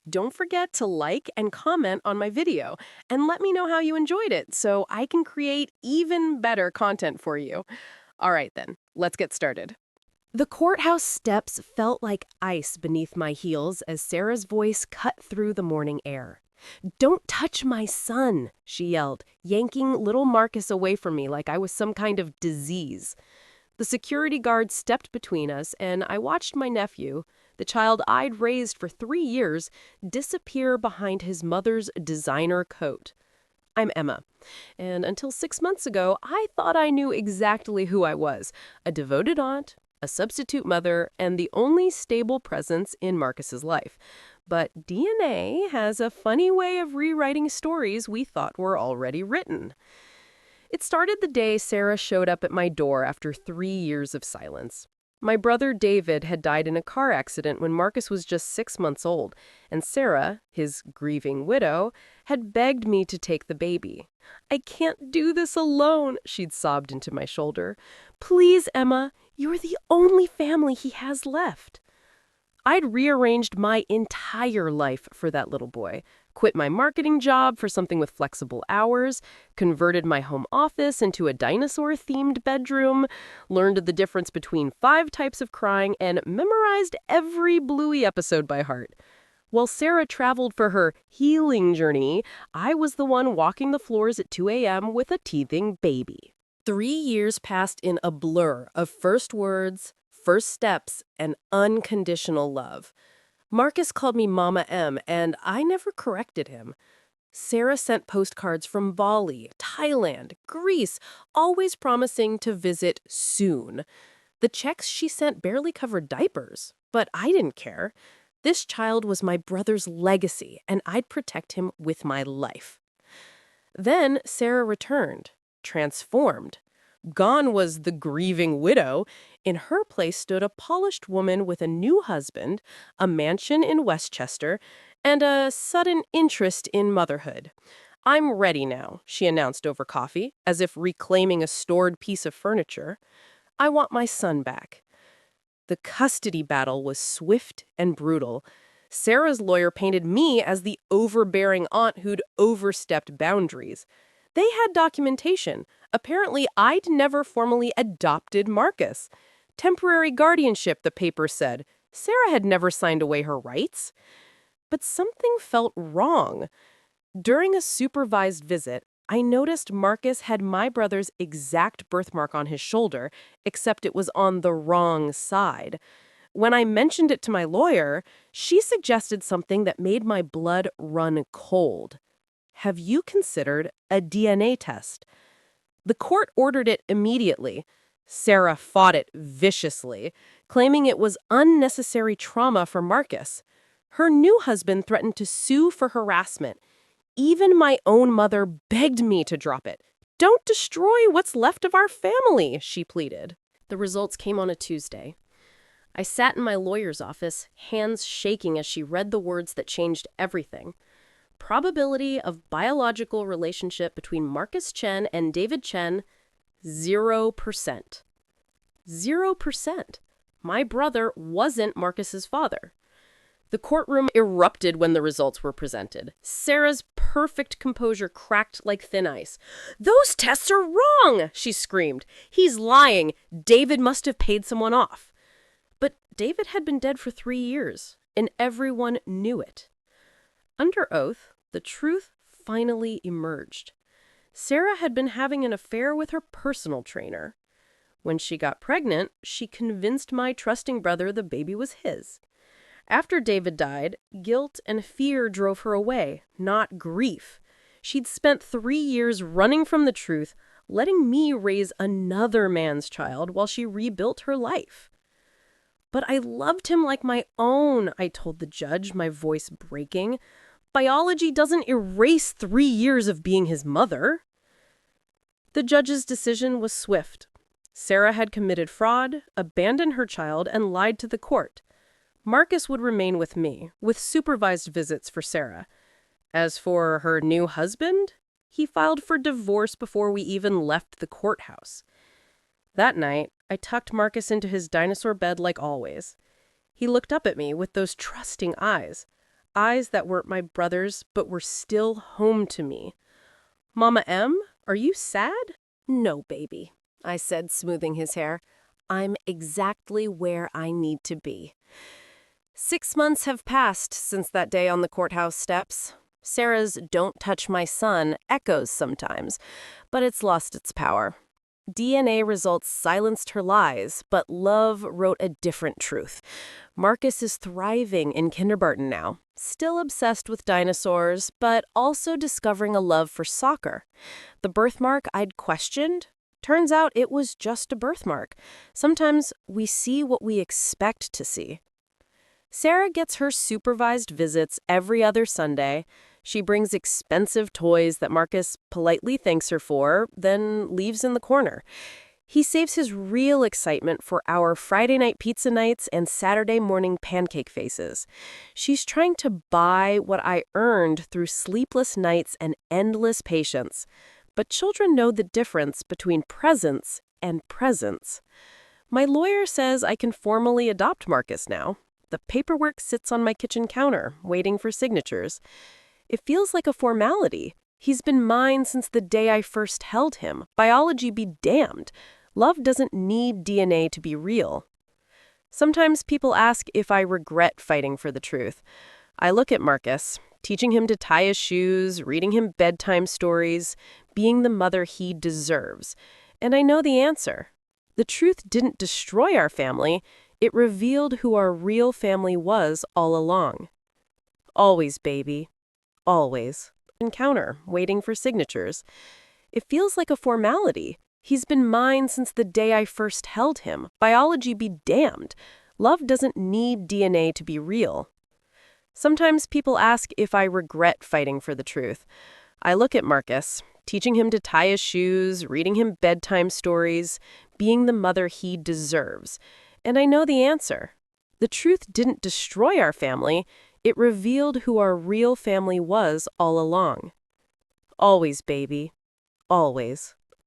Don't forget to like and comment on my video and let me know how you enjoyed it so I can create even better content for you. All right, then, let's get started. The courthouse steps felt like ice beneath my heels as Sarah's voice cut through the morning air. "Don't touch my son," she yelled, yanking little Marcus away from me like I was some kind of disease. The security guard stepped between us, and I watched my nephew, the child I'd raised for 3 years, disappear behind his mother's designer coat. I'm Emma, and until 6 months ago, I thought I knew exactly who I was: a devoted aunt, a substitute mother, and the only stable presence in Marcus's life. But DNA has a funny way of rewriting stories we thought were already written. It started the day Sarah showed up at my door after 3 years of silence. My brother David had died in a car accident when Marcus was just 6 months old, and Sarah, his grieving widow, had begged me to take the baby. "I can't do this alone," she'd sobbed into my shoulder. "Please, Emma, you're the only family he has left." I'd rearranged my entire life for that little boy, quit my marketing job for something with flexible hours, converted my home office into a dinosaur-themed bedroom, learned the difference between 5 types of crying, and memorized every Bluey episode by heart. While Sarah traveled for her healing journey, I was the one walking the floors at 2 a.m. with a teething baby. 3 years passed in a blur of first words, first steps, and unconditional love. Marcus called me Mama M, and I never corrected him. Sarah sent postcards from Bali, Thailand, Greece, always promising to visit soon. The checks she sent barely covered diapers, but I didn't care. This child was my brother's legacy, and I'd protect him with my life. Then Sarah returned, transformed. Gone was the grieving widow. In her place stood a polished woman with a new husband, a mansion in Westchester, and a sudden interest in motherhood. "I'm ready now," she announced over coffee, as if reclaiming a stored piece of furniture. "I want my son back." The custody battle was swift and brutal. Sarah's lawyer painted me as the overbearing aunt who'd overstepped boundaries. They had documentation. Apparently, I'd never formally adopted Marcus. Temporary guardianship, the paper said. Sarah had never signed away her rights. But something felt wrong. During a supervised visit, I noticed Marcus had my brother's exact birthmark on his shoulder, except it was on the wrong side. When I mentioned it to my lawyer, she suggested something that made my blood run cold. "Have you considered a DNA test?" The court ordered it immediately. Sarah fought it viciously, claiming it was unnecessary trauma for Marcus. Her new husband threatened to sue for harassment. Even my own mother begged me to drop it. "Don't destroy what's left of our family," she pleaded. The results came on a Tuesday. I sat in my lawyer's office, hands shaking as she read the words that changed everything. Probability of biological relationship between Marcus Chen and David Chen, 0%. 0%. My brother wasn't Marcus's father. The courtroom erupted when the results were presented. Sarah's perfect composure cracked like thin ice. "Those tests are wrong!" she screamed. "He's lying. David must have paid someone off." But David had been dead for 3 years, and everyone knew it. Under oath, the truth finally emerged. Sarah had been having an affair with her personal trainer. When she got pregnant, she convinced my trusting brother the baby was his. After David died, guilt and fear drove her away, not grief. She'd spent 3 years running from the truth, letting me raise another man's child while she rebuilt her life. "But I loved him like my own," I told the judge, my voice breaking. "Biology doesn't erase 3 years of being his mother." The judge's decision was swift. Sarah had committed fraud, abandoned her child, and lied to the court. Marcus would remain with me, with supervised visits for Sarah. As for her new husband, he filed for divorce before we even left the courthouse. That night, I tucked Marcus into his dinosaur bed like always. He looked up at me with those trusting eyes. eyes that weren't my brother's but were still home to me. Mama M, are you sad? No, baby, I said, smoothing his hair. I'm exactly where I need to be. 6 months have passed since that day on the courthouse steps. Sarah's "don't touch my son" echoes sometimes, but it's lost its power. DNA results silenced her lies, but love wrote a different truth. Marcus is thriving in kindergarten now, still obsessed with dinosaurs, but also discovering a love for soccer. The birthmark I'd questioned? Turns out it was just a birthmark. Sometimes we see what we expect to see. Sarah gets her supervised visits every other Sunday. She brings expensive toys that Marcus politely thanks her for, then leaves in the corner. He saves his real excitement for our Friday night pizza nights and Saturday morning pancake faces. She's trying to buy what I earned through sleepless nights and endless patience. But children know the difference between presents and presents. My lawyer says I can formally adopt Marcus now. The paperwork sits on my kitchen counter, waiting for signatures. It feels like a formality. He's been mine since the day I first held him. Biology be damned. Love doesn't need DNA to be real. Sometimes people ask if I regret fighting for the truth. I look at Marcus, teaching him to tie his shoes, reading him bedtime stories, being the mother he deserves. And I know the answer. The truth didn't destroy our family. It revealed who our real family was all along. Always, baby. Always. Encounter, waiting for signatures. It feels like a formality. He's been mine since the day I first held him. Biology be damned. Love doesn't need DNA to be real. Sometimes people ask if I regret fighting for the truth. I look at Marcus, teaching him to tie his shoes, reading him bedtime stories, being the mother he deserves. And I know the answer. The truth didn't destroy our family. It revealed who our real family was all along. Always, baby. Always.